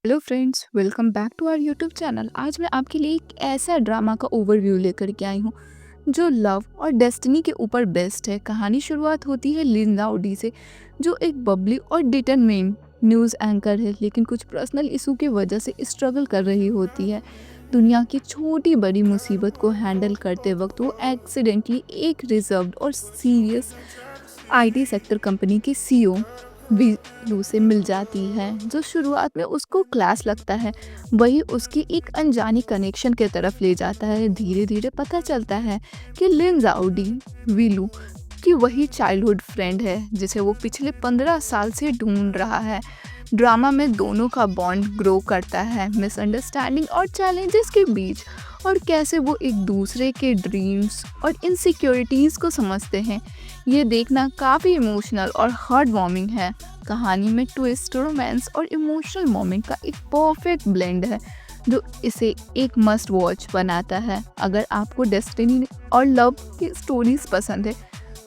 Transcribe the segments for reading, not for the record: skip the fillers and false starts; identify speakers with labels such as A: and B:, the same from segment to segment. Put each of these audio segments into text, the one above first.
A: Hello friends, welcome back to our YouTube channel. आज मैं आपके लिए एक ऐसा ड्रामा का ओवरव्यू लेकर के आई हूँ जो लव और डेस्टिनी के ऊपर बेस्ड है। कहानी शुरुआत होती है लिन लाउडी से, जो एक बबली और डिटरमाइंड न्यूज़ एंकर है, लेकिन कुछ पर्सनल इशू की वजह से स्ट्रगल कर रही होती है। दुनिया की छोटी बड़ी मुसीबत को हैंडल करते वक्त वो एक्सीडेंटली एक रिजर्व्ड और सीरियस आईटी सेक्टर कंपनी के सीईओ वीलू से मिल जाती है, जो शुरुआत में उसको क्लास लगता है, वही उसकी एक अनजानी कनेक्शन के तरफ ले जाता है। धीरे धीरे पता चलता है कि लिन जाओडी वीलू की वही चाइल्डहुड फ्रेंड है जिसे वो पिछले 15 साल से ढूंढ रहा है। ड्रामा में दोनों का बॉन्ड ग्रो करता है मिसअंडरस्टैंडिंग और चैलेंजेस के बीच, और कैसे वो एक दूसरे के ड्रीम्स और इनसिक्योरिटीज़ को समझते हैं। ये देखना काफ़ी इमोशनल और हार्ट वार्मिंग है। कहानी में ट्विस्ट, रोमांस और इमोशनल मोमेंट का एक परफेक्ट ब्लेंड है जो इसे एक मस्ट वॉच बनाता है। अगर आपको डेस्टिनी और लव की स्टोरीज पसंद है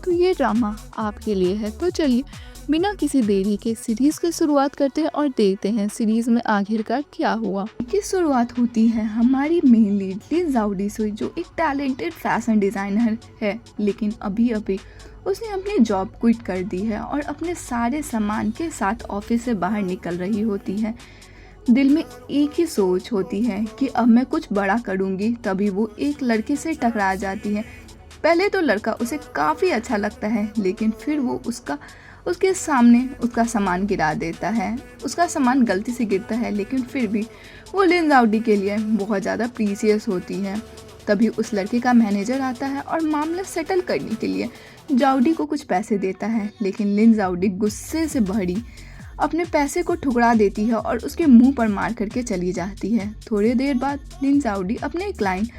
A: तो ये ड्रामा आपके लिए है। तो चलिए बिना किसी देरी के सीरीज की शुरुआत करते हैं और देखते हैं सीरीज में आखिरकार क्या हुआ। की शुरुआत होती है हमारी मेन लीड लिन जाओडी से, जो एक टैलेंटेड फैशन डिजाइनर है, लेकिन अभी अभी उसने अपनी जॉब क्विट कर दी है और अपने सारे सामान के साथ ऑफिस से बाहर निकल रही होती है। दिल में एक ही सोच होती है कि अब मैं कुछ बड़ा करूँगी। तभी वो एक लड़के से टकरा जाती है। पहले तो लड़का उसे काफ़ी अच्छा लगता है, लेकिन फिर वो उसके सामने उसका सामान गिरा देता है। उसका सामान गलती से गिरता है, लेकिन फिर भी वो लिन जाओडी के लिए बहुत ज़्यादा प्रीसियस होती है। तभी उस लड़के का मैनेजर आता है और मामला सेटल करने के लिए जाओडी को कुछ पैसे देता है, लेकिन लिन जाओडी गुस्से से भरी अपने पैसे को ठुकरा देती है और उसके मुंह पर मार करके चली जाती है। थोड़ी देर बाद लिन जाओडी अपने क्लाइंट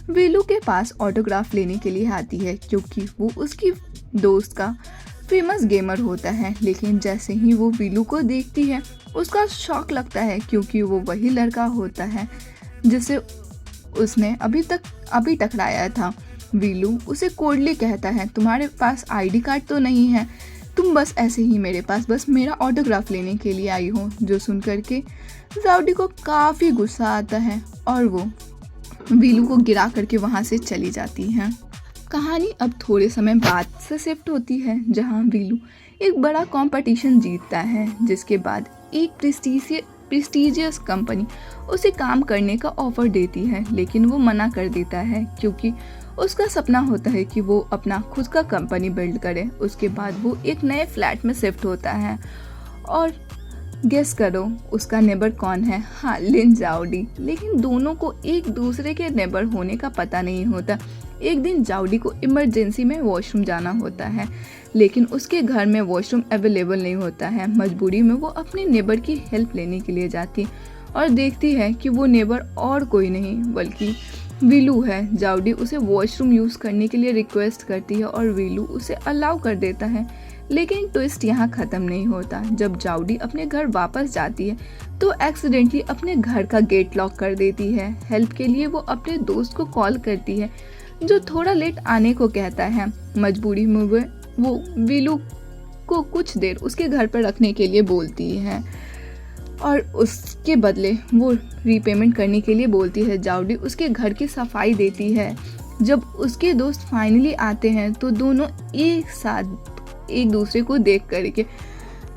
A: वीलू के पास ऑटोग्राफ लेने के लिए आती है, क्योंकि वो उसकी दोस्त का फेमस गेमर होता है। लेकिन जैसे ही वो वीलू को देखती है उसका शॉक लगता है, क्योंकि वो वही लड़का होता है जिसे उसने अभी टकराया था। वीलू उसे कोल्डली कहता है, तुम्हारे पास आईडी कार्ड तो नहीं है, तुम बस ऐसे ही मेरे पास बस मेरा ऑटोग्राफ लेने के लिए आई हो। जो सुन करके जाओडी को काफ़ी गुस्सा आता है और वो वीलू को गिरा करके वहाँ से चली जाती है। कहानी अब थोड़े समय बाद से शिफ्ट होती है, जहाँ वीलू एक बड़ा कंपटीशन जीतता है, जिसके बाद एक प्रेस्टीजियस कंपनी उसे काम करने का ऑफर देती है, लेकिन वो मना कर देता है, क्योंकि उसका सपना होता है कि वो अपना खुद का कंपनी बिल्ड करे। उसके बाद वो एक नए फ्लैट में शिफ्ट होता है, और गेस करो उसका नेबर कौन है? हाँ, लिन जाओडी। लेकिन दोनों को एक दूसरे के नेबर होने का पता नहीं होता। एक दिन जाओडी को इमरजेंसी में वॉशरूम जाना होता है, लेकिन उसके घर में वॉशरूम अवेलेबल नहीं होता है। मजबूरी में वो अपने नेबर की हेल्प लेने के लिए जाती और देखती है कि वो नेबर और कोई नहीं बल्कि वीलू है। जाओडी उसे वॉशरूम यूज़ करने के लिए रिक्वेस्ट करती है और वीलू उसे अलाउ कर देता है। लेकिन ट्विस्ट यहाँ ख़त्म नहीं होता। जब जाओडी अपने घर वापस जाती है तो एक्सीडेंटली अपने घर का गेट लॉक कर देती है। हेल्प के लिए वो अपने दोस्त को कॉल करती है, जो थोड़ा लेट आने को कहता है। मजबूरी में वो वीलू को कुछ देर उसके घर पर रखने के लिए बोलती है और उसके बदले वो रीपेमेंट करने के लिए बोलती है। जाओडी उसके घर की सफाई देती है। जब उसके दोस्त फाइनली आते हैं तो दोनों एक साथ एक दूसरे को देख करके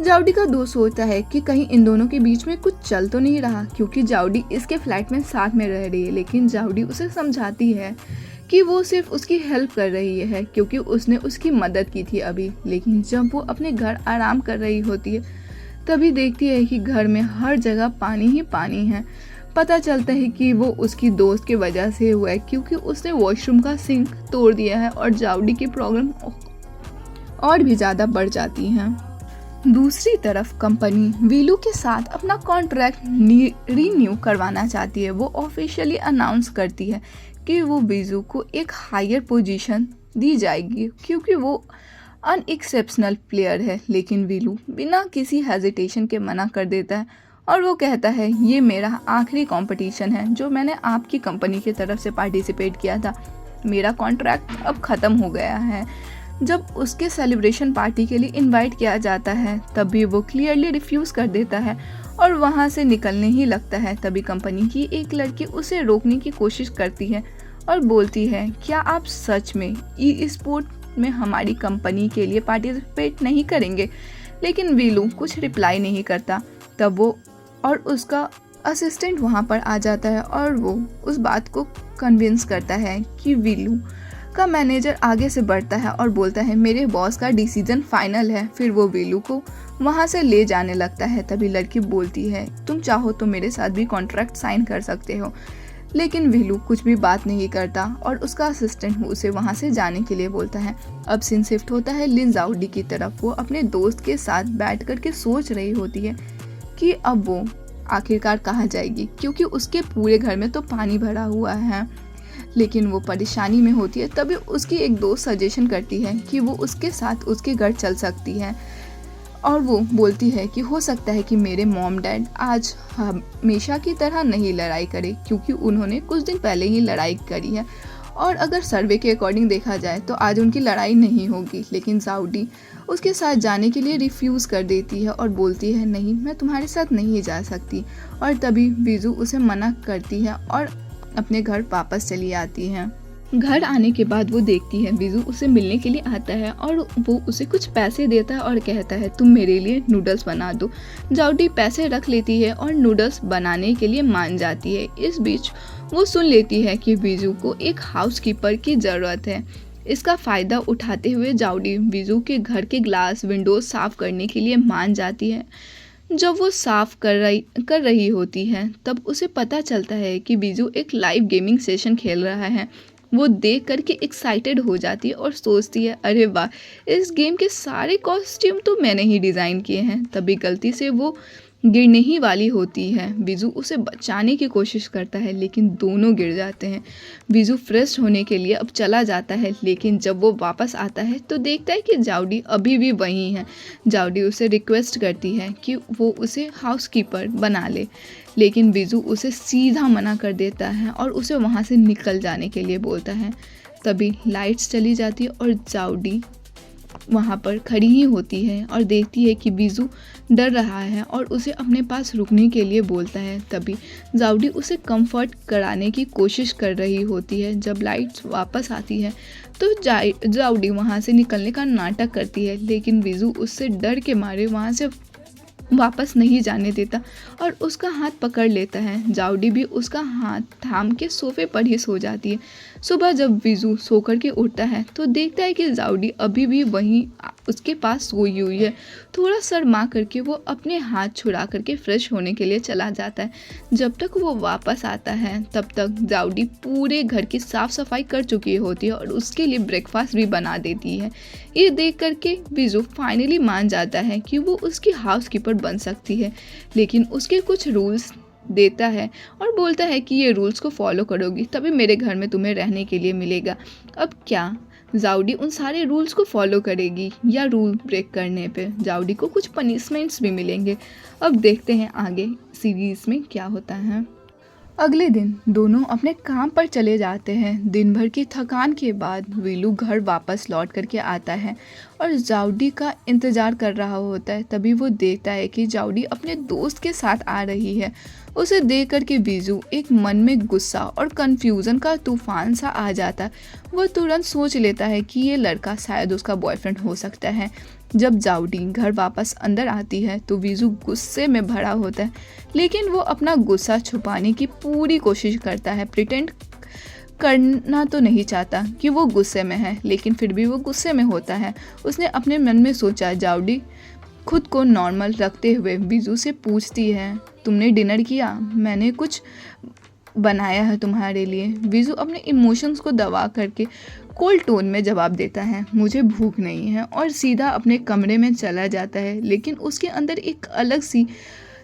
A: जाओडी का दोस्त सोचता है कि कहीं इन दोनों के बीच में कुछ चल तो नहीं रहा, क्योंकि जाओडी इसके फ्लैट में साथ में रह रही है। लेकिन जाओडी उसे समझाती है कि वो सिर्फ उसकी हेल्प कर रही है, क्योंकि उसने उसकी मदद की थी अभी। लेकिन जब वो अपने घर आराम कर रही होती है तभी देखती है कि घर में हर जगह पानी ही पानी है। पता चलता है कि वो उसकी दोस्त की वजह से हुआ है, क्योंकि उसने वॉशरूम का सिंक तोड़ दिया है और जाओडी की प्रॉब्लम और भी ज़्यादा बढ़ जाती हैं। दूसरी तरफ कंपनी वीलू के साथ अपना कॉन्ट्रैक्ट रीन्यू करवाना चाहती है। वो ऑफिशियली अनाउंस करती है कि वो वीलू को एक हायर पोजीशन दी जाएगी, क्योंकि वो अनएक्सेप्शनल प्लेयर है। लेकिन वीलू बिना किसी हेजिटेशन के मना कर देता है और वो कहता है, ये मेरा आखिरी कंपटीशन है जो मैंने आपकी कंपनी की तरफ से पार्टिसिपेट किया था। मेरा कॉन्ट्रैक्ट अब ख़त्म हो गया है। जब उसके सेलिब्रेशन पार्टी के लिए इनवाइट किया जाता है तब भी वो क्लियरली रिफ्यूज़ कर देता है और वहाँ से निकलने ही लगता है। तभी कंपनी की एक लड़की उसे रोकने की कोशिश करती है और बोलती है, क्या आप सच में ई स्पोर्ट में हमारी कंपनी के लिए पार्टिसिपेट नहीं करेंगे? लेकिन वीलू कुछ रिप्लाई नहीं करता। तब वो और उसका असिस्टेंट वहाँ पर आ जाता है और वो उस बात को कन्विंस करता है कि वीलू का मैनेजर आगे से बढ़ता है और बोलता है, मेरे बॉस का डिसीजन फाइनल है। फिर वो वीलू को वहाँ से ले जाने लगता है। तभी लड़की बोलती है, तुम चाहो तो मेरे साथ भी कॉन्ट्रैक्ट साइन कर सकते हो। लेकिन वीलू कुछ भी बात नहीं करता और उसका असिस्टेंट उसे वहाँ से जाने के लिए बोलता है। अब सीन शिफ्ट होता है लिन ज़ाओडी की तरफ। वो अपने दोस्त के साथ बैठ कर के सोच रही होती है कि अब वो आखिरकार कहाँ जाएगी, क्योंकि उसके पूरे घर में तो पानी भरा हुआ है। लेकिन वो परेशानी में होती है। तभी उसकी एक दोस्त सजेशन करती है कि वो उसके साथ उसके घर चल सकती है और वो बोलती है कि हो सकता है कि मेरे मॉम डैड आज हमेशा की तरह नहीं लड़ाई करे, क्योंकि उन्होंने कुछ दिन पहले ही लड़ाई करी है और अगर सर्वे के अकॉर्डिंग देखा जाए तो आज उनकी लड़ाई नहीं होगी। लेकिन ज़ाओडी उसके साथ जाने के लिए रिफ्यूज़ कर देती है और बोलती है, नहीं, मैं तुम्हारे साथ नहीं जा सकती। और तभी वीजू उसे मना करती है और अपने घर वापस चली आती है। घर आने के बाद वो देखती है वीजू उसे मिलने के लिए आता है और वो उसे कुछ पैसे देता है और कहता है, तुम मेरे लिए नूडल्स बना दो। ज़ाओडी पैसे रख लेती है और नूडल्स बनाने के लिए मान जाती है। इस बीच वो सुन लेती है कि वीजू को एक हाउसकीपर की ज़रूरत है। इसका फ़ायदा उठाते हुए ज़ाओडी वीजू के घर के ग्लास विंडोज साफ़ करने के लिए मान जाती है। जब वो साफ कर रही होती है तब उसे पता चलता है कि वीजू एक लाइव गेमिंग सेशन खेल रहा है। वो देख करके एक्साइटेड हो जाती है और सोचती है, अरे वाह, इस गेम के सारे कॉस्ट्यूम तो मैंने ही डिज़ाइन किए हैं। तभी गलती से वो गिरने ही वाली होती है। वीजू उसे बचाने की कोशिश करता है लेकिन दोनों गिर जाते हैं। वीजू फ्रेश होने के लिए अब चला जाता है, लेकिन जब वो वापस आता है तो देखता है कि ज़ाओडी अभी भी वहीं है। ज़ाओडी उसे रिक्वेस्ट करती है कि वो उसे हाउसकीपर बना ले, लेकिन वीजू उसे सीधा मना कर देता है और उसे वहाँ से निकल जाने के लिए बोलता है। तभी लाइट्स चली जाती है और ज़ाओडी वहाँ पर खड़ी ही होती है और देखती है कि वीजू डर रहा है और उसे अपने पास रुकने के लिए बोलता है। तभी ज़ाओडी उसे कंफर्ट कराने की कोशिश कर रही होती है। जब लाइट्स वापस आती है तो ज़ाओडी वहाँ से निकलने का नाटक करती है, लेकिन वीजू उससे डर के मारे वहाँ से वापस नहीं जाने देता और उसका हाथ पकड़ लेता है। ज़ाओडी भी उसका हाथ थाम के सोफे पर ही सो जाती है। सुबह जब वीजू सोकर के उठता है तो देखता है कि ज़ाओडी अभी भी वहीं उसके पास सोई हुई है। थोड़ा शर्मा करके वो अपने हाथ छुड़ा करके फ्रेश होने के लिए चला जाता है। जब तक वो वापस आता है तब तक ज़ाओडी पूरे घर की साफ़ सफाई कर चुकी होती है और उसके लिए ब्रेकफास्ट भी बना देती है। ये देख करके वीजू फाइनली मान जाता है कि वो उसकी हाउसकीपर बन सकती है, लेकिन उसके कुछ रूल्स देता है और बोलता है कि ये रूल्स को फॉलो करोगी तभी मेरे घर में तुम्हें रहने के लिए मिलेगा। अब क्या ज़ाओडी उन सारे रूल्स को फॉलो करेगी या रूल ब्रेक करने पे ज़ाओडी को कुछ पनिशमेंट्स भी मिलेंगे? अब देखते हैं आगे सीरीज़ में क्या होता है। अगले दिन दोनों अपने काम पर चले जाते हैं। दिन भर की थकान के बाद वीलू घर वापस लौट करके आता है और ज़ाओडी का इंतज़ार कर रहा होता है। तभी वो देखता है कि ज़ाओडी अपने दोस्त के साथ आ रही है। उसे देख कर के वीजू एक मन में गुस्सा और कन्फ्यूज़न का तूफान सा आ जाता है। वह तुरंत सोच लेता है कि ये लड़का शायद उसका बॉयफ्रेंड हो सकता है। जब ज़ाओडी घर वापस अंदर आती है तो वीजू गुस्से में भरा होता है, लेकिन वो अपना गुस्सा छुपाने की पूरी कोशिश करता है। प्रिटेंड करना तो नहीं चाहता कि वो गुस्से में है, लेकिन फिर भी वो गुस्से में होता है। उसने अपने मन में सोचा। ज़ाओडी खुद को नॉर्मल रखते हुए वीजू से पूछती है, तुमने डिनर किया? मैंने कुछ बनाया है तुम्हारे लिए। वीजू अपने इमोशंस को दबा करके कोल्ड टोन में जवाब देता है, मुझे भूख नहीं है, और सीधा अपने कमरे में चला जाता है। लेकिन उसके अंदर एक अलग सी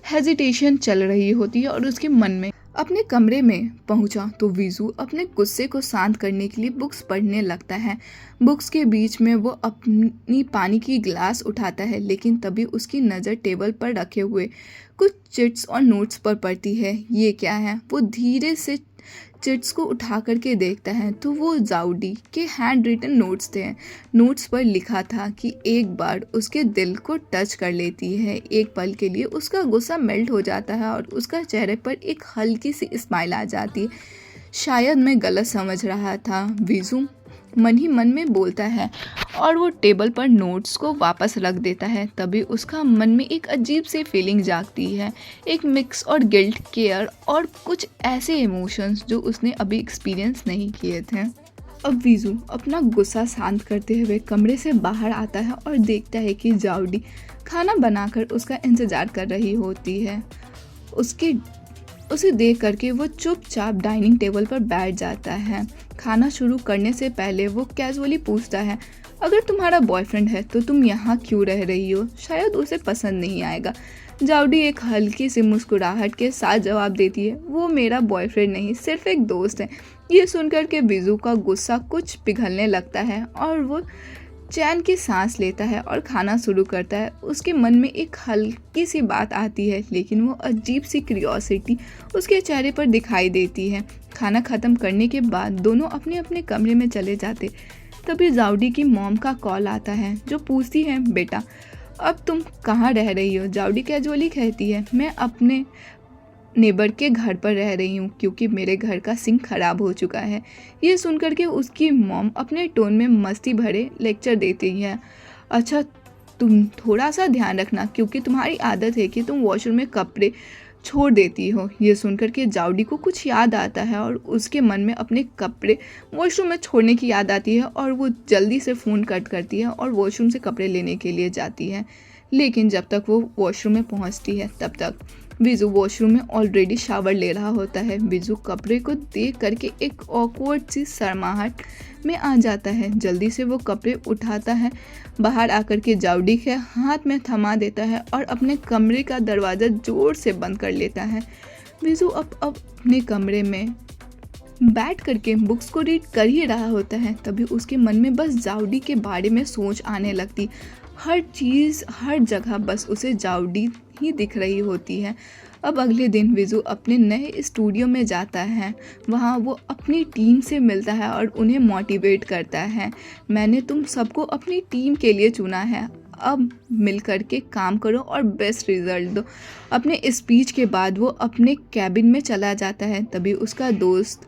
A: हेजिटेशन चल रही होती है और उसके मन में। अपने कमरे में पहुंचा तो वीजू अपने गुस्से को शांत करने के लिए बुक्स पढ़ने लगता है। बुक्स के बीच में वो अपनी पानी की गिलास उठाता है, लेकिन तभी उसकी नज़र टेबल पर रखे हुए कुछ चिट्स और नोट्स पर पड़ती है। ये क्या है? वो धीरे से चिट्स को उठा करके देखता है तो वो जाउडी के हैंड रिटन नोट्स थे। नोट्स पर लिखा था कि एक बार उसके दिल को टच कर लेती है, एक पल के लिए उसका गुस्सा मेल्ट हो जाता है और उसका चेहरे पर एक हल्की सी स्माइल आ जाती है। शायद मैं गलत समझ रहा था, वीजू मन ही मन में बोलता है और वो टेबल पर नोट्स को वापस रख देता है। तभी उसका मन में एक अजीब सी फीलिंग जागती है, एक मिक्स और गिल्ट, केयर और कुछ ऐसे इमोशंस जो उसने अभी एक्सपीरियंस नहीं किए थे। अब वीजू अपना गुस्सा शांत करते हुए कमरे से बाहर आता है और देखता है कि जाउडी खाना बनाकर उसका इंतज़ार कर रही होती है। उसे देख करके वो चुपचाप डाइनिंग टेबल पर बैठ जाता है। खाना शुरू करने से पहले वो कैजुअली पूछता है, अगर तुम्हारा बॉयफ्रेंड है तो तुम यहाँ क्यों रह रही हो? शायद उसे पसंद नहीं आएगा। जाउडी एक हल्की सी मुस्कुराहट के साथ जवाब देती है, वो मेरा बॉयफ्रेंड नहीं, सिर्फ एक दोस्त है। ये सुनकर के बिजू का गुस्सा कुछ पिघलने लगता है और वो चैन की सांस लेता है और खाना शुरू करता है। उसके मन में एक हल्की सी बात आती है, लेकिन वो अजीब सी क्यूरियोसिटी उसके चेहरे पर दिखाई देती है। खाना ख़त्म करने के बाद दोनों अपने अपने कमरे में चले जाते। तभी जाउडी की मॉम का कॉल आता है जो पूछती है, बेटा अब तुम कहाँ रह रही हो? जाउडी कैजुअली कहती है, मैं अपने नेबर के घर पर रह रही हूँ क्योंकि मेरे घर का सिंक खराब हो चुका है। ये सुनकर के उसकी मॉम अपने टोन में मस्ती भरे लेक्चर देती है, अच्छा तुम थोड़ा सा ध्यान रखना क्योंकि तुम्हारी आदत है कि तुम वॉशरूम में कपड़े छोड़ देती हो। ये सुनकर के जाउडी को कुछ याद आता है और उसके मन में अपने कपड़े वॉशरूम में छोड़ने की याद आती है और वो जल्दी से फ़ोन कट करती है और वॉशरूम से कपड़े लेने के लिए जाती है। लेकिन जब तक वो वॉशरूम में पहुंचती है तब तक बिजू वॉशरूम में ऑलरेडी शावर ले रहा होता है। बिजू कपड़े को देख करके एक ऑकवर्ड सी शर्माहट में आ जाता है। जल्दी से वो कपड़े उठाता है, बाहर आकर के जाउडी के हाथ में थमा देता है और अपने कमरे का दरवाज़ा जोर से बंद कर लेता है। बिजू अब अपने कमरे में बैठ करके बुक्स को रीड कर ही रहा होता है। तभी उसके मन में बस जाउडी के बारे में सोच आने लगती। हर चीज़ हर जगह बस उसे जाउडी ही दिख रही होती है। अब अगले दिन विजू अपने नए स्टूडियो में जाता है। वहाँ वो अपनी टीम से मिलता है और उन्हें मोटिवेट करता है, मैंने तुम सबको अपनी टीम के लिए चुना है, अब मिल कर के काम करो और बेस्ट रिजल्ट दो। अपने स्पीच के बाद वो अपने कैबिन में चला जाता है। तभी उसका दोस्त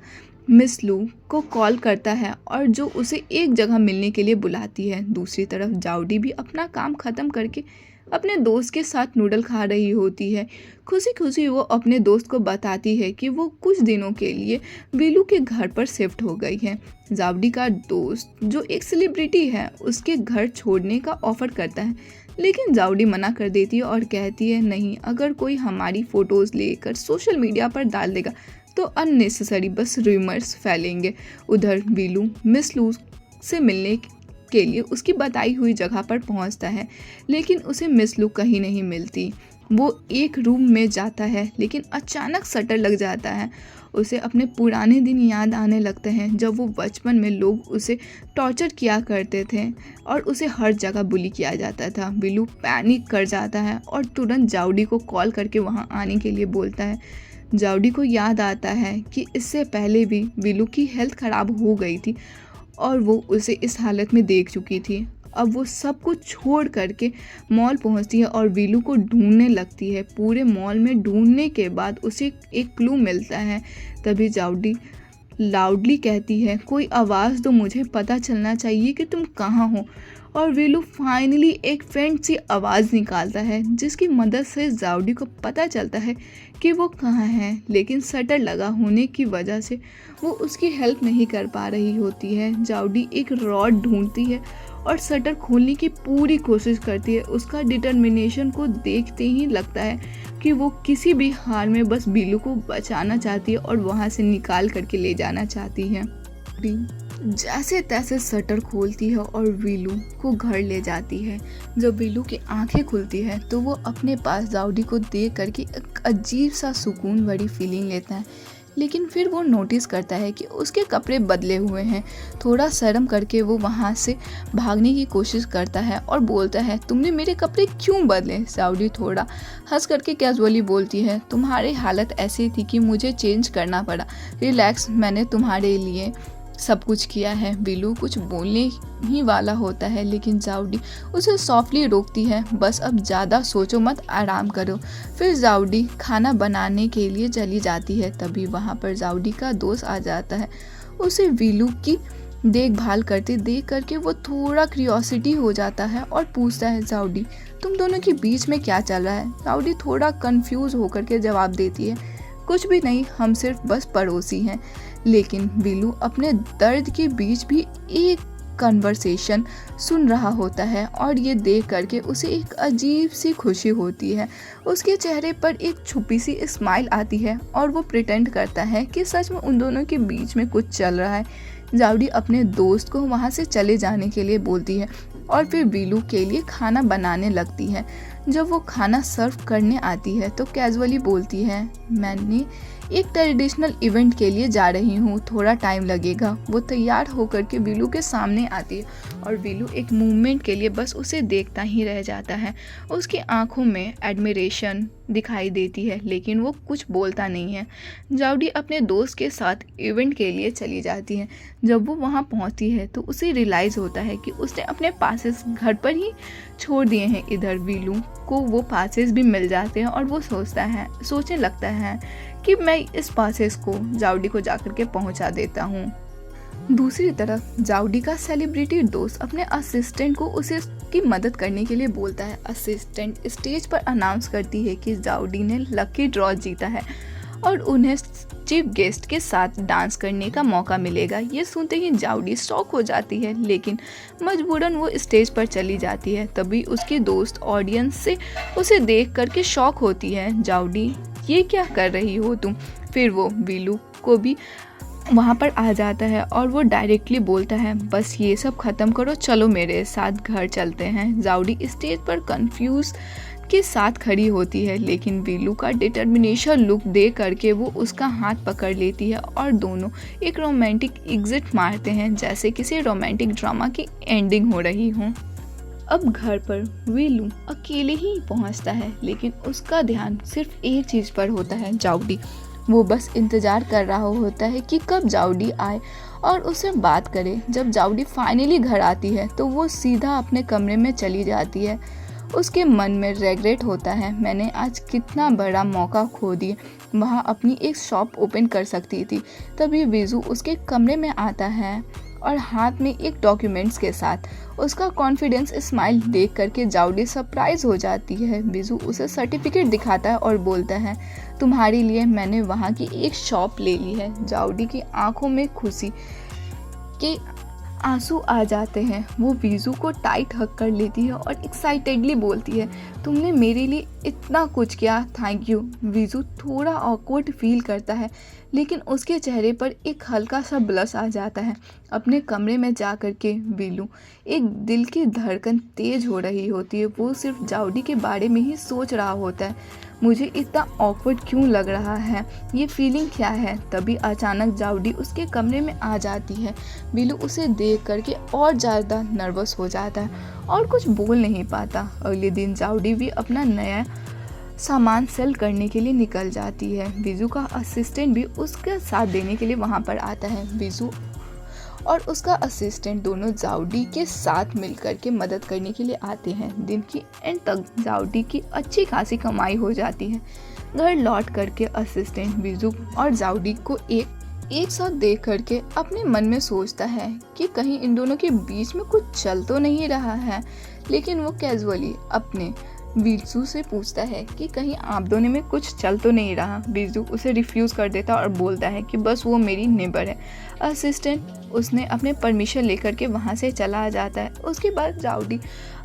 A: मिस लू को कॉल करता है और जो उसे एक जगह मिलने के लिए बुलाती है। दूसरी तरफ जाउडी भी अपना काम ख़त्म करके अपने दोस्त के साथ नूडल खा रही होती है। खुशी खुशी वो अपने दोस्त को बताती है कि वो कुछ दिनों के लिए वीलू के घर पर शिफ्ट हो गई है। जाउडी का दोस्त जो एक सेलिब्रिटी है उसके घर छोड़ने का ऑफ़र करता है, लेकिन जाउडी मना कर देती है और कहती है, नहीं, अगर कोई हमारी फ़ोटोज़ लेकर सोशल मीडिया पर डाल देगा तो अननेसेसरी बस रूमर्स फैलेंगे। उधर वीलू मिस लू से मिलने के लिए उसकी बताई हुई जगह पर पहुंचता है, लेकिन उसे मिस लू कहीं नहीं मिलती। वो एक रूम में जाता है लेकिन अचानक शटर लग जाता है। उसे अपने पुराने दिन याद आने लगते हैं जब वो बचपन में लोग उसे टॉर्चर किया करते थे और उसे हर जगह बुली किया जाता था। वीलू पैनिक कर जाता है और तुरंत जाउडी को कॉल करके वहाँ आने के लिए बोलता है। जाउडी को याद आता है कि इससे पहले भी वीलू की हेल्थ ख़राब हो गई थी और वो उसे इस हालत में देख चुकी थी। अब वो सब कुछ छोड़ करके मॉल पहुंचती है और वीलू को ढूंढने लगती है। पूरे मॉल में ढूंढने के बाद उसे एक क्लू मिलता है। तभी जाउडी लाउडली कहती है, कोई आवाज़ दो, मुझे पता चलना चाहिए कि तुम कहाँ हो। और वीलू फाइनली एक फेंट सी आवाज़ निकालता है जिसकी मदद से जाउडी को पता चलता है कि वो कहाँ है, लेकिन शटर लगा होने की वजह से वो उसकी हेल्प नहीं कर पा रही होती है। जाउडी एक रॉड ढूंढती है और शटर खोलने की पूरी कोशिश करती है। उसका डिटर्मिनेशन को देखते ही लगता है कि वो किसी भी हाल में बस वीलू को बचाना चाहती है और वहाँ से निकाल करके ले जाना चाहती है। जैसे तैसे शटर खोलती है और वीलू को घर ले जाती है। जब वीलू की आंखें खुलती है तो वो अपने पास जाउडी को देख करके एक अजीब सा सुकून भरी फीलिंग लेता है। लेकिन फिर वो नोटिस करता है कि उसके कपड़े बदले हुए हैं। थोड़ा शर्म करके वो वहाँ से भागने की कोशिश करता है और बोलता है, तुमने मेरे कपड़े क्यों बदले? जाओडी थोड़ा हंस करके कैजुअली बोलती है, तुम्हारी हालत ऐसी थी कि मुझे चेंज करना पड़ा। रिलैक्स, मैंने तुम्हारे लिए सब कुछ किया है। विलू कुछ बोलने ही वाला होता है, लेकिन जाओडी उसे सॉफ्टली रोकती है, बस अब ज़्यादा सोचो मत, आराम करो। फिर जाओडी खाना बनाने के लिए चली जाती है। तभी वहाँ पर जाओडी का दोस्त आ जाता है। उसे विलू की देखभाल करते देख करके वो थोड़ा क्यूरियोसिटी हो जाता है और पूछता है, जाओडी तुम दोनों के बीच में क्या चल रहा है? जाओडी थोड़ा कंफ्यूज होकर के जवाब देती है, कुछ भी नहीं, हम सिर्फ बस पड़ोसी हैं। लेकिन विलू अपने दर्द के बीच भी एक कन्वर्सेशन सुन रहा होता है और ये देख करके उसे एक अजीब सी खुशी होती है। उसके चेहरे पर एक छुपी सी स्माइल आती है और वो प्रिटेंड करता है कि सच में उन दोनों के बीच में कुछ चल रहा है। जाओडी अपने दोस्त को वहाँ से चले जाने के लिए बोलती है और फिर विलू के लिए खाना बनाने लगती है। जब वो खाना सर्व करने आती है तो कैजुअली बोलती है, मैंने एक ट्रेडिशनल इवेंट के लिए जा रही हूँ, थोड़ा टाइम लगेगा। वो तैयार होकर के विलू के सामने आती है और विलू एक मूवमेंट के लिए बस उसे देखता ही रह जाता है। उसकी आंखों में एडमिरेशन दिखाई देती है, लेकिन वो कुछ बोलता नहीं है। जाओडी अपने दोस्त के साथ इवेंट के लिए चली जाती है। जब वो वहाँ पहुँचती है तो उसे रियलाइज़ होता है कि उसने अपने पासेस घर पर ही छोड़ दिए हैं। इधर विलू को वो पासेस भी मिल जाते हैं और वो सोचने लगता है कि मैं इस पासेस को जाओडी को जाकर के पहुंचा देता हूँ। दूसरी तरफ जाओडी का सेलिब्रिटी दोस्त अपने असिस्टेंट को उसे की मदद करने के लिए बोलता है। असिस्टेंट स्टेज पर अनाउंस करती है कि जाओडी ने लकी ड्रॉ जीता है और उन्हें चीफ गेस्ट के साथ डांस करने का मौका मिलेगा। ये सुनते ही जाओडी शॉक हो जाती है, लेकिन मजबूरन वो स्टेज पर चली जाती है। तभी उसकी दोस्त ऑडियंस से उसे देख करके शॉक होती है, जाओडी ये क्या कर रही हो तुम? फिर वो विलू को भी वहाँ पर आ जाता है और वो डायरेक्टली बोलता है, बस ये सब ख़त्म करो, चलो मेरे साथ घर चलते हैं। जाओडी स्टेज पर कंफ्यूज के साथ खड़ी होती है, लेकिन विलू का डिटर्मिनेशन लुक देख करके वो उसका हाथ पकड़ लेती है और दोनों एक रोमांटिक एग्जिट मारते हैं, जैसे किसी रोमांटिक ड्रामा की एंडिंग हो रही हो। अब घर पर विलू अकेले ही पहुंचता है, लेकिन उसका ध्यान सिर्फ एक चीज़ पर होता है, जाओडी। वो बस इंतज़ार कर रहा होता है कि कब जाओडी आए और उससे बात करे। जब जाओडी फाइनली घर आती है तो वो सीधा अपने कमरे में चली जाती है। उसके मन में रेग्रेट होता है, मैंने आज कितना बड़ा मौका खो दिया, वहाँ अपनी एक शॉप ओपन कर सकती थी। तभी विजू उसके कमरे में आता है और हाथ में एक डॉक्यूमेंट्स के साथ। उसका कॉन्फिडेंस स्माइल देख करके जाओडी सरप्राइज हो जाती है। विजू उसे सर्टिफिकेट दिखाता है और बोलता है, तुम्हारे लिए मैंने वहाँ की एक शॉप ले ली है। जाओडी की आंखों में खुशी के आंसू आ जाते हैं। वो विजू को टाइट हक कर लेती है और एक्साइटेडली बोलती है, तुमने मेरे लिए इतना कुछ किया, थैंक यू। विजू थोड़ा ऑकवर्ड फील करता है, लेकिन उसके चेहरे पर एक हल्का सा ब्लश आ जाता है। अपने कमरे में जा कर के विलू एक दिल की धड़कन तेज हो रही होती है। वो सिर्फ जाओडी के बारे में ही सोच रहा होता है, मुझे इतना ऑकवर्ड क्यों लग रहा है, ये फीलिंग क्या है। तभी अचानक जाओडी उसके कमरे में आ जाती है। विलू उसे देख करके और ज़्यादा नर्वस हो जाता है और कुछ बोल नहीं पाता। अगले दिन जाओडी भी अपना नया सामान सेल करने के लिए निकल जाती है। विजू का असिस्टेंट भी उसका साथ देने के लिए वहाँ पर आता है। विजू और उसका असिस्टेंट दोनों जाओडी के साथ मिलकर के मदद करने के लिए आते हैं। दिन की एंड तक जाओडी की अच्छी खासी कमाई हो जाती है। घर लौट करके असिस्टेंट विजू और जाओडी को एक साथ देख करके अपने मन में सोचता है कि कहीं इन दोनों के बीच में कुछ चल तो नहीं रहा है। लेकिन वो कैजुअली अपने विजू से पूछता है कि कहीं आप दोनों में कुछ चल तो नहीं रहा। विजू उसे रिफ्यूज़ कर देता और बोलता है कि बस वो मेरी नेबर है। असिस्टेंट उसने अपने परमिशन लेकर के वहाँ से चला जाता है। उसके बाद जाओडी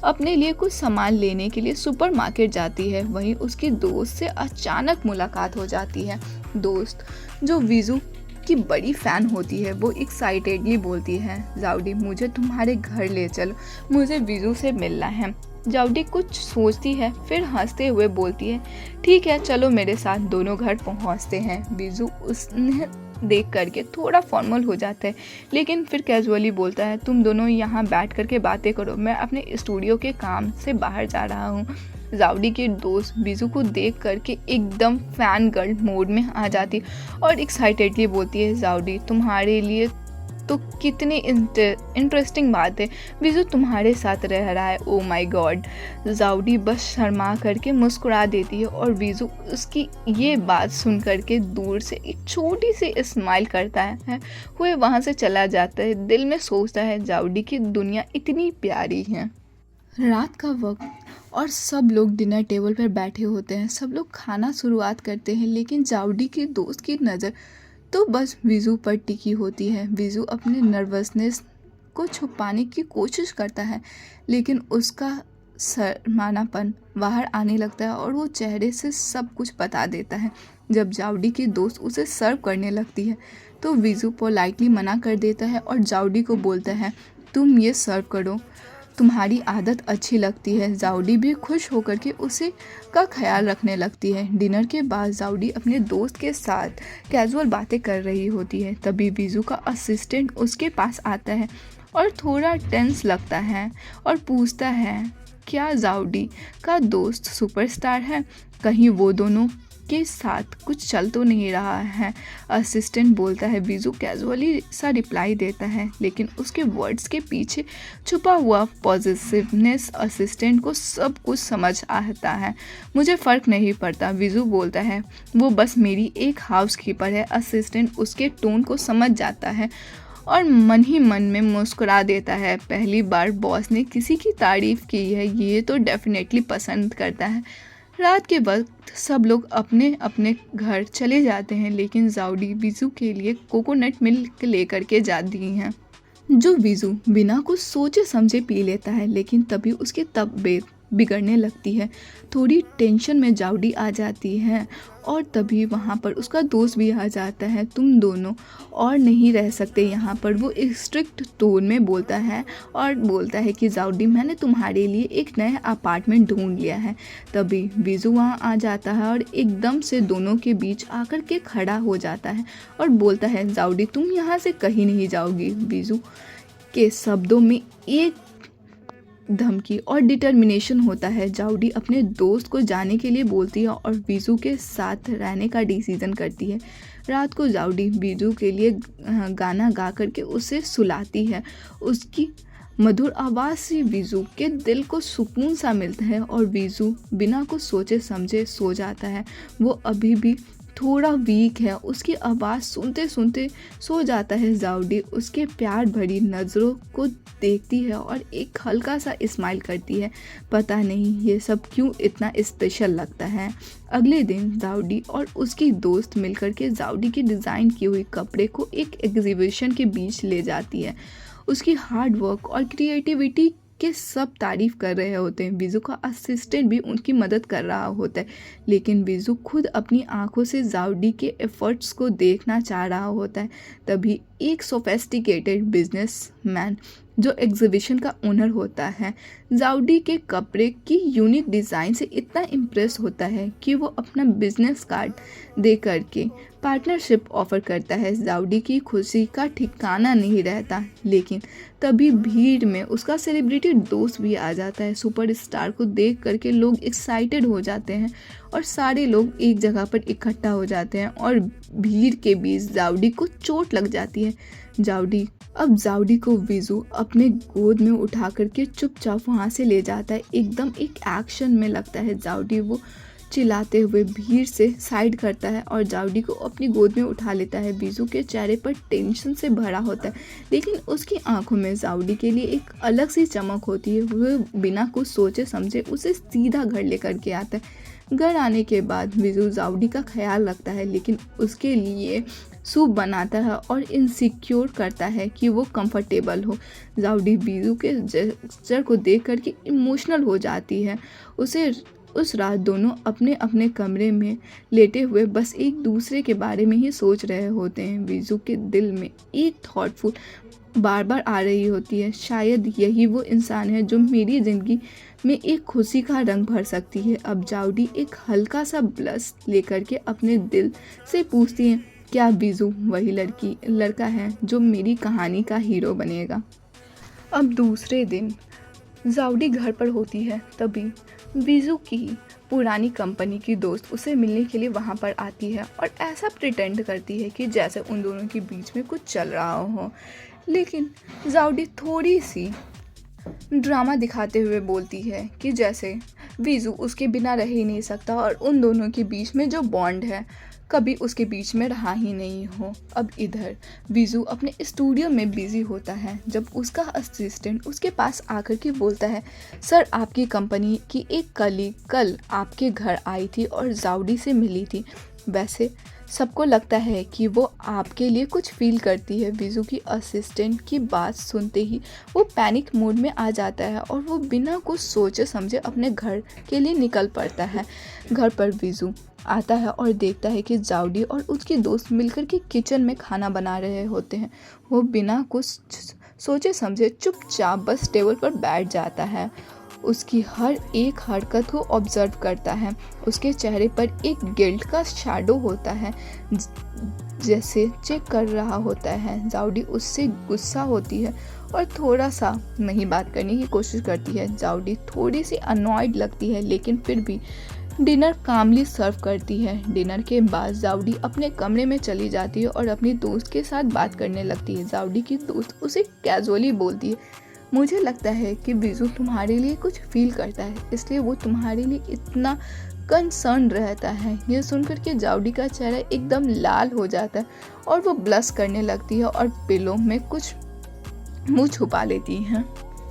A: अपने लिए कुछ सामान लेने के लिए सुपरमार्केट जाती है। वहीं उसकी दोस्त से अचानक मुलाकात हो जाती है। दोस्त जो विजू की बड़ी फ़ैन होती है, वो एक्साइटेडली बोलती है, जाओडी मुझे तुम्हारे घर ले चलो, मुझे विजू से मिलना है। जाउडी कुछ सोचती है, फिर हंसते हुए बोलती है, ठीक है चलो मेरे साथ, दोनों घर पहुंचते हैं। बीजू उसने देख करके थोड़ा फॉर्मल हो जाता है, लेकिन फिर कैजुअली बोलता है, तुम दोनों यहाँ बैठ करके बातें करो, मैं अपने स्टूडियो के काम से बाहर जा रहा हूँ। जाउडी की दोस्त बीजू को देख करके एकदम फैन गर्ल मोड में आ जाती और एक्साइटेडली बोलती है, जाउडी तुम्हारे लिए तो कितनी इंटरेस्टिंग बात है, बीजू तुम्हारे साथ रह रहा है, ओ माय गॉड। जाउडी बस शर्मा करके मुस्कुरा देती है और बीजू उसकी ये बात सुन करके दूर से एक छोटी सी स्माइल करता है, हुए वहाँ से चला जाता है। दिल में सोचता है, जाउडी की दुनिया इतनी प्यारी है। रात का वक्त और सब लोग डिनर टेबल पर बैठे होते हैं, सब लोग खाना शुरुआत करते हैं, लेकिन जाउडी की दोस्त की नज़र तो बस वीज़ू पर टिकी होती है। वीज़ू अपने नर्वसनेस को छुपाने की कोशिश करता है, लेकिन उसका शर्मानापन बाहर आने लगता है और वो चेहरे से सब कुछ बता देता है। जब जाउडी की दोस्त उसे सर्व करने लगती है तो वीज़ू पोलाइटली मना कर देता है और जाउडी को बोलता है, तुम ये सर्व करो, तुम्हारी आदत अच्छी लगती है। जाउडी भी खुश होकर के उसे का ख्याल रखने लगती है। डिनर के बाद जाउडी अपने दोस्त के साथ कैजुअल बातें कर रही होती है, तभी वीज़ू का असिस्टेंट उसके पास आता है और थोड़ा टेंस लगता है और पूछता है, क्या जाउडी का दोस्त सुपरस्टार है, कहीं वो दोनों के साथ कुछ चल तो नहीं रहा है। असिस्टेंट बोलता है, वीज़ू कैजुअली सा रिप्लाई देता है, लेकिन उसके वर्ड्स के पीछे छुपा हुआ पॉजिटिवनेस असिस्टेंट को सब कुछ समझ आता है। मुझे फ़र्क नहीं पड़ता, वीज़ू बोलता है, वो बस मेरी एक हाउसकीपर है। असिस्टेंट उसके टोन को समझ जाता है और मन ही मन में मुस्कुरा देता है। पहली बार बॉस ने किसी की तारीफ़ की है, ये तो डेफिनेटली पसंद करता है। रात के वक्त सब लोग अपने अपने घर चले जाते हैं, लेकिन जाउडी वीज़ू के लिए कोकोनट मिल्क लेकर के जाती हैं, जो वीज़ू बिना कुछ सोचे समझे पी लेता है, लेकिन तभी उसकी तबीयत बिगड़ने लगती है। थोड़ी टेंशन में जाउडी आ जाती है और तभी वहाँ पर उसका दोस्त भी आ जाता है। तुम दोनों और नहीं रह सकते यहाँ पर, वो एक स्ट्रिक्ट टोन में बोलता है और बोलता है कि जाउडी मैंने तुम्हारे लिए एक नया अपार्टमेंट ढूंढ लिया है। तभी वीज़ू वहाँ आ जाता है और एकदम से दोनों के बीच आकर के खड़ा हो जाता है और बोलता है, जाउडी तुम यहाँ से कहीं नहीं जाओगी। वीज़ू के शब्दों में एक धमकी और डिटर्मिनेशन होता है। जाउडी अपने दोस्त को जाने के लिए बोलती है और वीज़ू के साथ रहने का डिसीज़न करती है। रात को जाउडी वीज़ू के लिए गाना गा करके उसे सुलाती है। उसकी मधुर आवाज़ से वीज़ू के दिल को सुकून सा मिलता है और वीज़ू बिना कुछ सोचे समझे सो जाता है। वो अभी भी थोड़ा वीक है, उसकी आवाज़ सुनते सुनते सो जाता है। जाउडी उसके प्यार भरी नज़रों को देखती है और एक हल्का सा स्माइल करती है। पता नहीं ये सब क्यों इतना स्पेशल लगता है। अगले दिन जाउडी और उसकी दोस्त मिलकर के जाउडी की डिज़ाइन की हुई कपड़े को एक एग्जीबिशन के बीच ले जाती है। उसकी हार्ड वर्क और क्रिएटिविटी के सब तारीफ़ कर रहे होते हैं। वीज़ू का असिस्टेंट भी उनकी मदद कर रहा होता है, लेकिन वीज़ू खुद अपनी आंखों से जाउडी के एफर्ट्स को देखना चाह रहा होता है। तभी एक सोफेस्टिकेटेड बिजनेसमैन जो एग्जीबिशन का ओनर होता है, जाउडी के कपड़े की यूनिक डिज़ाइन से इतना इम्प्रेस होता है कि वो अपना बिजनेस कार्ड दे करके पार्टनरशिप ऑफ़र करता है। जाउडी की खुशी का ठिकाना नहीं रहता, लेकिन तभी भीड़ में उसका सेलिब्रिटी दोस्त भी आ जाता है। सुपरस्टार को देख करके लोग एक्साइटेड हो जाते हैं और सारे लोग एक जगह पर इकट्ठा हो जाते हैं और भीड़ के बीच जाउडी को चोट लग जाती है। जाउडी को वीज़ू अपने गोद में उठा करके चुपचाप वहाँ से ले जाता है। एकदम एक एक्शन में लगता है। जाउडी वो चिल्लाते हुए भीड़ से साइड करता है और जाउडी को अपनी गोद में उठा लेता है। वीज़ू के चेहरे पर टेंशन से भरा होता है, लेकिन उसकी आंखों में जाउडी के लिए एक अलग सी चमक होती है। वह बिना कुछ सोचे समझे उसे सीधा घर लेकर के आता है। घर आने के बाद वीज़ू जाउडी का ख्याल रखता है, लेकिन उसके लिए सूप बनाता है और इनसिक्योर करता है कि वो कंफर्टेबल हो। जाउडी वीज़ू के जेस्चर को देख कर के इमोशनल हो जाती है। उसे उस रात दोनों अपने अपने कमरे में लेटे हुए बस एक दूसरे के बारे में ही सोच रहे होते हैं। वीजू के दिल में एक थॉटफुल बार बार आ रही होती है, शायद यही वो इंसान है जो मेरी ज़िंदगी में एक खुशी का रंग भर सकती है। अब जाऊडी एक हल्का सा ब्लश लेकर के अपने दिल से पूछती है, क्या वीजू वही लड़का है जो मेरी कहानी का हीरो बनेगा? अब दूसरे दिन जाऊडी घर पर होती है, तभी वीजू की पुरानी कंपनी की दोस्त उसे मिलने के लिए वहाँ पर आती है और ऐसा प्रिटेंड करती है कि जैसे उन दोनों के बीच में कुछ चल रहा हो। लेकिन जाऊडी थोड़ी सी ड्रामा दिखाते हुए बोलती है कि जैसे वीजू उसके बिना रह ही नहीं सकता और उन दोनों के बीच में जो बॉन्ड है कभी उसके बीच में रहा ही नहीं हो। अब इधर वीजू अपने स्टूडियो में बिजी होता है जब उसका असिस्टेंट उसके पास आकर के बोलता है, सर आपकी कंपनी की एक कलीग कल आपके घर आई थी और जाऊडी से मिली थी। वैसे सबको लगता है कि वो आपके लिए कुछ फील करती है। वीजू की असिस्टेंट की बात सुनते ही वो पैनिक मोड में आ जाता है और वो बिना कुछ सोचे समझे अपने घर के लिए निकल पड़ता है। घर पर वीजू आता है और देखता है कि जाऊडी और उसकी दोस्त मिलकर के किचन में खाना बना रहे होते हैं। वो बिना कुछ सोचे समझे चुपचाप बस टेबल पर बैठ जाता है। उसकी हर एक हरकत को ऑब्जर्व करता है। उसके चेहरे पर एक गिल्ट का शैडो होता है, जैसे चेक कर रहा होता है। जाऊडी उससे गुस्सा होती है और थोड़ा सा नहीं बात करने की कोशिश करती है। जाऊडी थोड़ी सी अनॉयड लगती है लेकिन फिर भी डिनर कामली सर्व करती है। डिनर के बाद जाऊडी अपने कमरे में चली जाती है और अपनी दोस्त के साथ बात करने लगती है। जाऊडी की दोस्त उसे कैजुअली बोलती है, मुझे लगता है कि वीजू तुम्हारे लिए कुछ फील करता है, इसलिए वो तुम्हारे लिए इतना कंसर्न रहता है। ये सुनकर के जाऊडी का चेहरा एकदम लाल हो जाता है और वो ब्लश करने लगती है और पिलो में कुछ मुंह छुपा लेती है।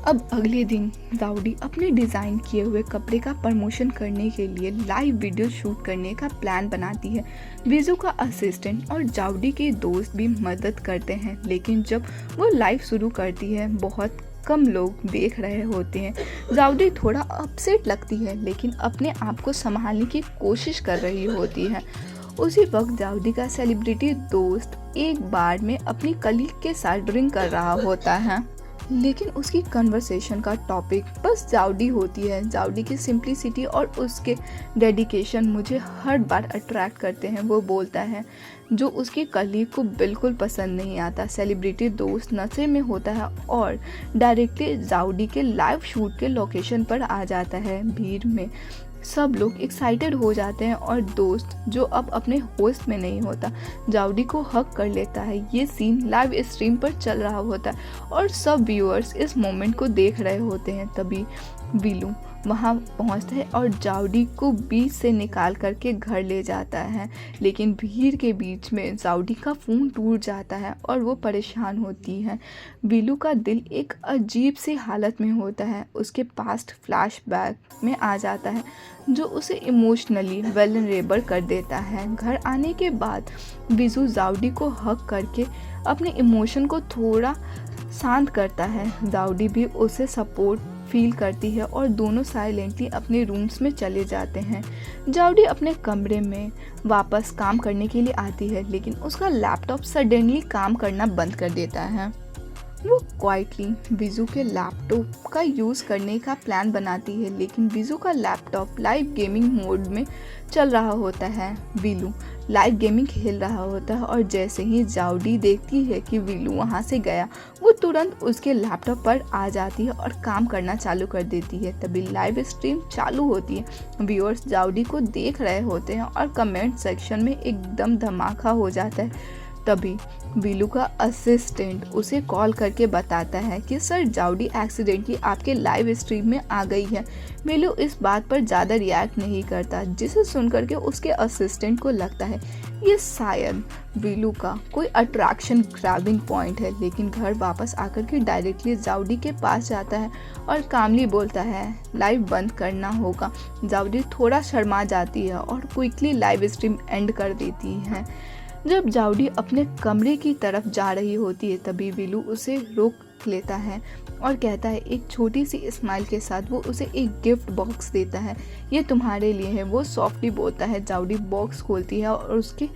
A: अब अगले दिन जाऊडी अपने डिज़ाइन किए हुए कपड़े का प्रमोशन करने के लिए लाइव वीडियो शूट करने का प्लान बनाती है। वीजू का असिस्टेंट और जाऊडी के दोस्त भी मदद करते हैं, लेकिन जब वो लाइव शुरू करती है बहुत कम लोग देख रहे होते हैं। जाऊडी थोड़ा अपसेट लगती है लेकिन अपने आप को संभालने की कोशिश कर रही होती है। उसी वक्त जाऊडी का सेलिब्रिटी दोस्त एक बार में अपनी कलीग के साथ ड्रिंक कर रहा होता है, लेकिन उसकी कन्वर्सेशन का टॉपिक बस जाऊडी होती है। जाऊडी की सिंप्लिसिटी और उसके डेडिकेशन मुझे हर बार अट्रैक्ट करते हैं, वो बोलता है, जो उसकी कलीग को बिल्कुल पसंद नहीं आता। सेलिब्रिटी दोस्त नशे में होता है और डायरेक्टली जाऊडी के लाइव शूट के लोकेशन पर आ जाता है। भीड़ में सब लोग एक्साइटेड हो जाते हैं और दोस्त जो अब अपने होश में नहीं होता जाऊडी को हक कर लेता है। ये सीन लाइव स्ट्रीम पर चल रहा होता है और सब व्यूअर्स इस मोमेंट को देख रहे होते हैं। तभी वीलू वहाँ पहुँचता है और जाऊडी को बीच से निकाल करके घर ले जाता है, लेकिन भीड़ के बीच में जाऊडी का फ़ोन टूट जाता है और वो परेशान होती है। वीलू का दिल एक अजीब सी हालत में होता है, उसके पास्ट फ्लैशबैक में आ जाता है जो उसे इमोशनली वेलनरेबल कर देता है। घर आने के बाद वीजू जाऊडी को हक करके अपने इमोशन को थोड़ा शांत करता है। जाऊडी भी उसे सपोर्ट फील करती है और दोनों साइलेंटली अपने रूम्स में चले जाते हैं। जाऊडी अपने कमरे में वापस काम करने के लिए आती है, लेकिन उसका लैपटॉप सडनली काम करना बंद कर देता है। वो क्वाइटली वीजू के लैपटॉप का यूज़ करने का प्लान बनाती है, लेकिन वीजू का लैपटॉप लाइव गेमिंग मोड में चल रहा होता है। वीलू लाइव गेमिंग खेल रहा होता है और जैसे ही जाऊडी देखती है कि वीलू वहाँ से गया, वो तुरंत उसके लैपटॉप पर आ जाती है और काम करना चालू कर देती है। तभी लाइव स्ट्रीम चालू होती है। व्यूअर्स जाऊडी को देख रहे होते हैं और कमेंट सेक्शन में एकदम धमाका हो जाता है। तभी वीलू का असिस्टेंट उसे कॉल करके बताता है कि सर जाऊडी एक्सीडेंटली आपके लाइव स्ट्रीम में आ गई है। वीलू इस बात पर ज़्यादा रिएक्ट नहीं करता, जिसे सुनकर के उसके असिस्टेंट को लगता है ये शायद वीलू का कोई अट्रैक्शन ग्रैबिंग पॉइंट है। लेकिन घर वापस आकर के डायरेक्टली जाऊडी के पास जाता है और कामली बोलता है लाइव बंद करना होगा। जाऊडी थोड़ा शर्मा जाती है और क्विकली लाइव स्ट्रीम एंड कर देती है। जब जाऊडी अपने कमरे की तरफ जा रही होती है, तभी वीलू उसे रोक देख लेता है और कहता है, एक छोटी सी स्माइल के साथ वो उसे एक गिफ्ट बॉक्स देता है। ये तुम्हारे लिए है, वो सॉफ्टली बोलता है। जाउडी बॉक्स खोलती है और उसके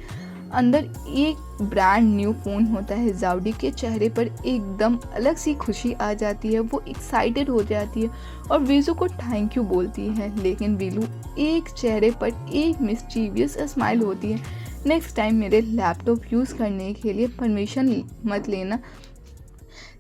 A: अंदर एक ब्रांड न्यू फ़ोन होता है। जाउडी के चेहरे पर एकदम अलग सी खुशी आ जाती है, वो एक्साइटेड हो जाती है और वीज़ू को थैंक यू बोलती है। लेकिन वीलू एक चेहरे पर एक मिस्चीवियस स्माइल होती है। नेक्स्ट टाइम मेरे लैपटॉप यूज़ करने के लिए परमिशन मत लेना,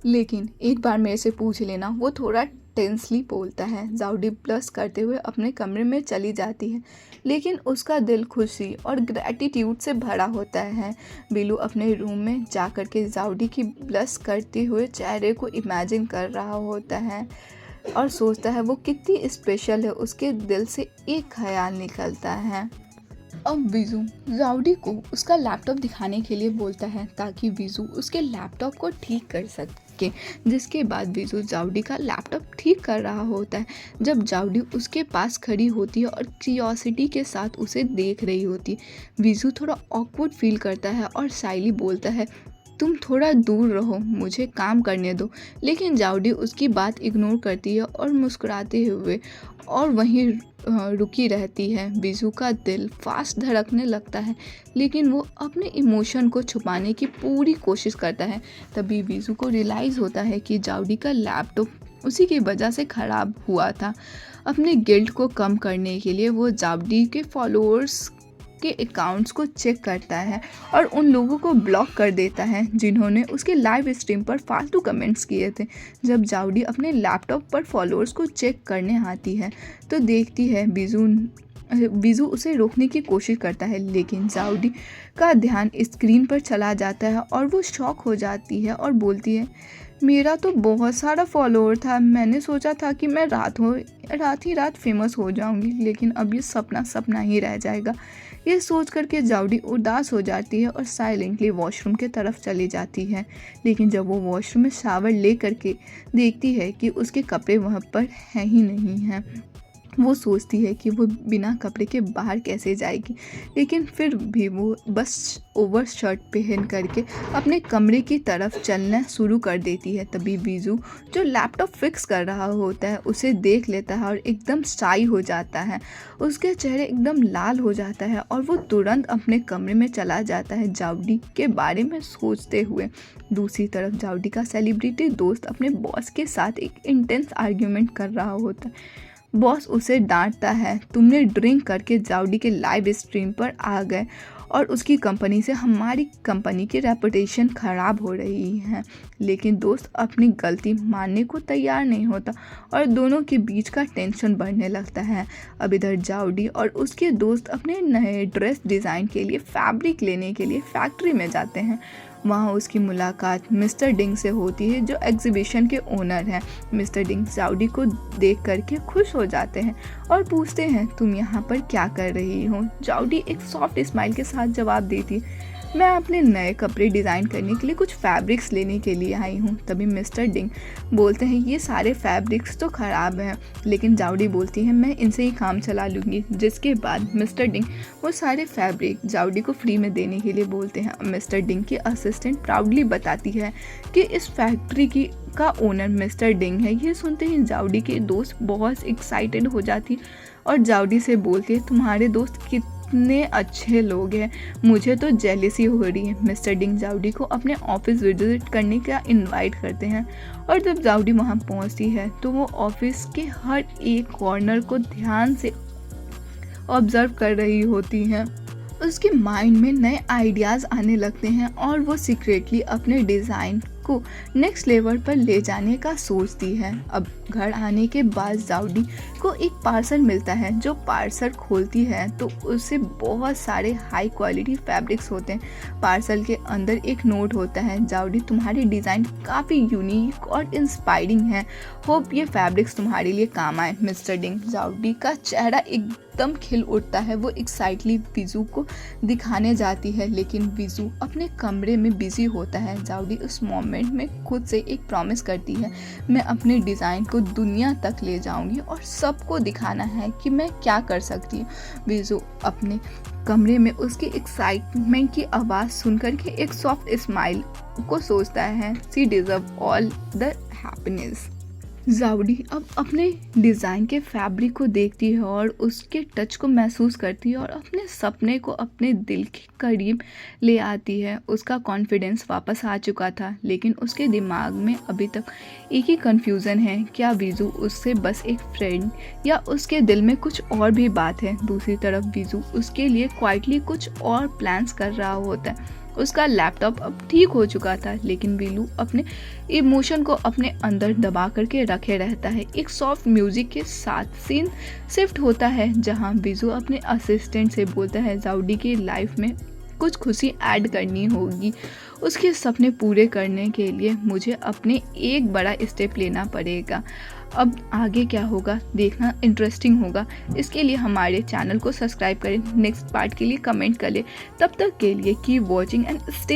A: लेकिन एक बार मेरे से पूछ लेना, वो थोड़ा टेंसली बोलता है। जाउडी प्लस करते हुए अपने कमरे में चली जाती है, लेकिन उसका दिल खुशी और ग्रैटिट्यूड से भरा होता है। बिलू अपने रूम में जाकर के जाउडी की ब्लस करते हुए चेहरे को इमेजिन कर रहा होता है और सोचता है वो कितनी स्पेशल है। उसके दिल से एक ख्याल निकलता है। अब वीज़ू जाउडी को उसका लैपटॉप दिखाने के लिए बोलता है ताकि वीज़ू उसके लैपटॉप को ठीक कर सके। जिसके बाद वीज़ू जाउडी का लैपटॉप ठीक कर रहा होता है जब जाउडी उसके पास खड़ी होती है और क्यूरियोसिटी के साथ उसे देख रही होती है। वीज़ू थोड़ा ऑकवर्ड फील करता है और शाइली बोलता है, तुम थोड़ा दूर रहो, मुझे काम करने दो। लेकिन जाउडी उसकी बात इग्नोर करती है और मुस्कुराते हुए और वहीं रुकी रहती है। वीज़ू का दिल फास्ट धड़कने लगता है, लेकिन वो अपने इमोशन को छुपाने की पूरी कोशिश करता है। तभी वीज़ू को रियलाइज़ होता है कि जाउडी का लैपटॉप उसी की वजह से ख़राब हुआ था। अपने गिल्ट को कम करने के लिए वो जाउडी के फॉलोअर्स के अकाउंट्स को चेक करता है और उन लोगों को ब्लॉक कर देता है जिन्होंने उसके लाइव स्ट्रीम पर फालतू कमेंट्स किए थे। जब जाउडी अपने लैपटॉप पर फॉलोअर्स को चेक करने आती है तो देखती है वीज़ू उसे रोकने की कोशिश करता है, लेकिन जाउडी का ध्यान स्क्रीन पर चला जाता है और वो शॉक हो जाती है और बोलती है, मेरा तो बहुत सारा फॉलोअर था, मैंने सोचा था कि मैं रात ही रात फेमस हो जाऊंगी, लेकिन अब ये सपना ही रह जाएगा। ये सोच करके जाउडी उदास हो जाती है और साइलेंटली वॉशरूम के तरफ चली जाती है। लेकिन जब वो वॉशरूम में शावर ले करके देखती है कि उसके कपड़े वहाँ पर हैं ही नहीं हैं, वो सोचती है कि वो बिना कपड़े के बाहर कैसे जाएगी। लेकिन फिर भी वो बस ओवर शर्ट पहन करके अपने कमरे की तरफ चलना शुरू कर देती है। तभी वीज़ू जो लैपटॉप फिक्स कर रहा होता है उसे देख लेता है और एकदम शाई हो जाता है। उसके चेहरे एकदम लाल हो जाता है और वो तुरंत अपने कमरे में चला जाता है जाउडी के बारे में सोचते हुए। दूसरी तरफ जाउडी का सेलिब्रिटी दोस्त अपने बॉस के साथ एक इंटेंस आर्ग्यूमेंट कर रहा होता है। बॉस उसे डांटता है, तुमने ड्रिंक करके जाउडी के लाइव स्ट्रीम पर आ गए और उसकी कंपनी से हमारी कंपनी की रेपुटेशन ख़राब हो रही है। लेकिन दोस्त अपनी गलती मानने को तैयार नहीं होता और दोनों के बीच का टेंशन बढ़ने लगता है। अब इधर जाउडी और उसके दोस्त अपने नए ड्रेस डिज़ाइन के लिए फैब्रिक लेने के लिए फैक्ट्री में जाते हैं। वहाँ उसकी मुलाकात मिस्टर डिंग से होती है जो एग्जीबिशन के ओनर हैं। मिस्टर डिंग जाउडी को देख करके खुश हो जाते हैं और पूछते हैं, तुम यहाँ पर क्या कर रही हो? जाउडी एक सॉफ्ट स्माइल के साथ जवाब देती है, मैं अपने नए कपड़े डिज़ाइन करने के लिए कुछ फैब्रिक्स लेने के लिए आई हूँ। तभी मिस्टर डिंग बोलते हैं, ये सारे फैब्रिक्स तो ख़राब हैं। लेकिन जाउडी बोलती है, मैं इनसे ही काम चला लूँगी। जिसके बाद मिस्टर डिंग वो सारे फैब्रिक जाउडी को फ्री में देने के लिए बोलते हैं। मिस्टर डिंग की असिस्टेंट प्राउडली बताती है कि इस फैक्ट्री का ओनर मिस्टर डिंग है। ये सुनते ही जाउडी के दोस्त बहुत एक्साइटेड हो जाती है और जाउडी से बोलती है, तुम्हारे दोस्त कितने अच्छे लोग हैं, मुझे तो जेलसी हो रही है। मिस्टर डिंग जाउडी को अपने ऑफिस विजिट करने का इनवाइट करते हैं और जब जाउडी वहाँ पहुँचती है तो वो ऑफिस के हर एक कॉर्नर को ध्यान से ऑब्जर्व कर रही होती हैं। उसके माइंड में नए आइडियाज़ आने लगते हैं और वो सीक्रेटली अपने डिज़ाइन को नेक्स्ट लेवल पर ले जाने का सोचती है। अब घर आने के बाद जाउडी को एक पार्सल मिलता है। जो पार्सल खोलती है तो उससे बहुत सारे हाई क्वालिटी फैब्रिक्स होते हैं। पार्सल के अंदर एक नोट होता है, जाउडी तुम्हारी डिज़ाइन काफ़ी यूनिक और इंस्पायरिंग है, होप ये फैब्रिक्स तुम्हारे लिए काम आए। मिस्टर डिंग जाउडी का चेहरा एकदम खिल उठता है। वो एक्साइटली विजू को दिखाने जाती है, लेकिन विजू अपने कमरे में बिजी होता है। जाओडी उस मोमेंट में खुद से एक प्रॉमिस करती है, मैं अपने डिज़ाइन को दुनिया तक ले जाऊंगी और सबको दिखाना है कि मैं क्या कर सकती हूँ। विजू अपने कमरे में उसकी एक्साइटमेंट की आवाज़ सुनकर के एक सॉफ्ट स्माइल को सोचता है, she deserve all the happiness. जाओडी अब अपने डिज़ाइन के फैब्रिक को देखती है और उसके टच को महसूस करती है और अपने सपने को अपने दिल के करीब ले आती है। उसका कॉन्फिडेंस वापस आ चुका था, लेकिन उसके दिमाग में अभी तक एक ही कन्फ्यूज़न है, क्या विजू उससे बस एक फ्रेंड या उसके दिल में कुछ और भी बात है। दूसरी तरफ विजू उसके लिए क्वाइटली कुछ और प्लान्स कर रहा होता है। उसका लैपटॉप अब ठीक हो चुका था, लेकिन वीलू अपने इमोशन को अपने अंदर दबा करके रखे रहता है। एक सॉफ्ट म्यूजिक के साथ सीन शिफ्ट होता है, जहां विजू अपने असिस्टेंट से बोलता है, जाओडी की लाइफ में कुछ खुशी ऐड करनी होगी। उसके सपने पूरे करने के लिए मुझे अपने एक बड़ा स्टेप लेना पड़ेगा। अब आगे क्या होगा देखना इंटरेस्टिंग होगा। इसके लिए हमारे चैनल को सब्सक्राइब करें, नेक्स्ट पार्ट के लिए कमेंट करें। तब तक के लिए कीप वॉचिंग एंड स्टे